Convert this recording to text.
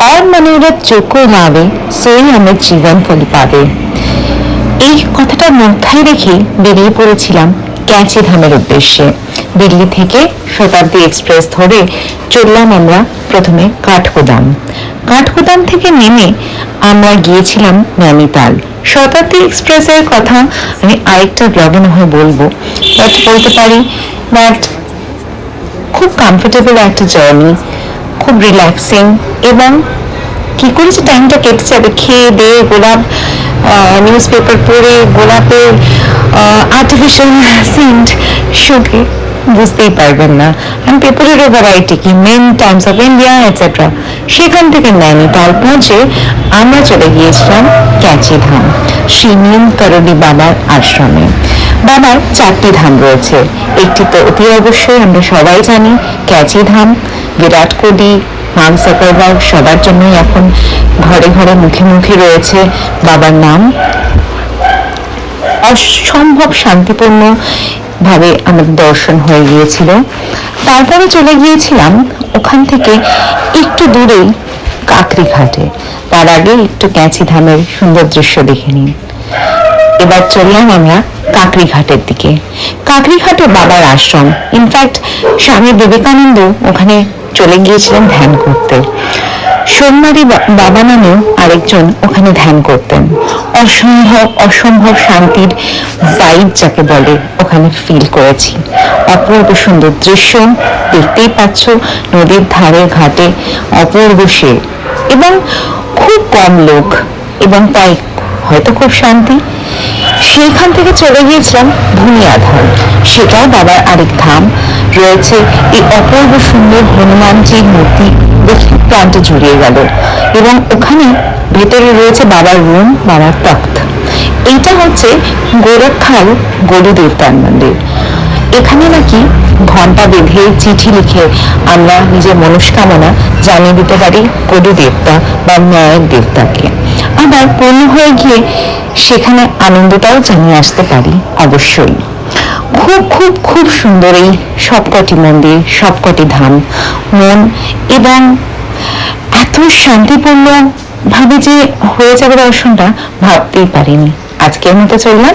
और মনোরথ যোগ্য লাভে সই আমার জীবন ফলি পাবে। এই কথাটা মাথায় রেখে বেরিয়ে পড়েছিলাম ক্যাচি ধামের উদ্দেশ্যে। দিল্লি থেকে শতাব্দী এক্সপ্রেস ধরে চললাম আমরা প্রথমে কাঠগোদাম। কাঠগোদাম থেকে নেমে আমরা গিয়েছিলাম নৈনিতাল। শতাব্দী এক্সপ্রেসের কথা আমি আরেকটা ব্লগে না হয় বলবো, বাট বলতে পারি বাট খুব কমফোর্টেবল একটা জার্নি, খুব রিল্যাক্সিং, এবং কি করে যে টাইমটা কেটে যাবে খেয়ে দিয়ে গোলাপ নিউজ পেপার পড়ে গোলাপের আর্টিফিশিয়াল সেন্ট শুকে বুঝতেই পারবেন না। আমি পেপারেরও ভ্যারাইটি কি main Times of India etcetera. সেখান থেকে নৈনিতাল পৌঁছে আমরা চলে গিয়েছিলাম ক্যাচি ধাম, শ্রী নীল করণী বাবার আশ্রমে। বাবার 4টি ধাম রয়েছে। একটি তো অতি অবশ্যই আমরা সবাই জানি ক্যাচি ধাম। বিরাট কোহলি, মার্ক জাকারবার্গ সবার জন্যই এখন ঘরে ঘরে মুখে মুখে রয়েছে বাবার নাম। অসম্ভব শান্তিপূর্ণ ভাবে আমাদের দর্শন হয়ে গিয়েছিল। তারপরে চলে গিয়েছিলাম ওখান থেকে একটু দূরেই কাকরি ঘাটে। তার আগে একটু ক্যাচি ধামের সুন্দর দৃশ্য দেখে নিন। এবার চললাম আমরা কাকরি ঘাটের দিকে। কাকরি ঘাটে বাবার আশ্রম। ইনফ্যাক্ট স্বামী বিবেকানন্দ ওখানে চলে গিয়েছিলেন ধ্যান করতে। সোমনারী বাবা নামেও আরেকজন ওখানে ধ্যান করতেন। অসম্ভব অসম্ভব শান্তির ভাইব যাকে বলে ওখানে ফিল করেছি। অপূর্ব সুন্দর দৃশ্য দেখতেই পাচ্ছ, নদীর ধারে ঘাটে অপূর্ব সে, এবং খুব কম লোক, এবং তাই হয়তো খুব শান্তি। সেইখান থেকে চলে গিয়েছিলাম ভুনিয়া ধাম। সেটাও বাবার আরেক ধাম রয়েছে। এই অপূর্ব সুন্দর হনুমানজির মূর্তি দেখে প্রাণটা জুড়িয়ে গেল, এবং ওখানে ভেতরে রয়েছে বাবার রুম, বাবার তখ্ত। এইটা হচ্ছে গোরক্ষাল গরু দেবতার মন্দির। এখানে নাকি ঘন্টা বেঁধে চিঠি লিখে আমরা নিজের মনস্কামনা জানিয়ে দিতে পারি গরু দেবতা বা ন্যায়ের দেবতাকে। আবার পূর্ণ হয়ে গিয়ে সেখানে আনন্দটাও জানিয়ে আসতে পারি অবশ্যই। খুব খুব খুব সুন্দর এই সবকটি মন্দির, সবকটি ধাম। মন এবং এত শান্তিপূর্ণ ভাবে যে হয়ে যাবে দর্শনটা ভাবতেই পারিনি। আজকের মতো চললাম।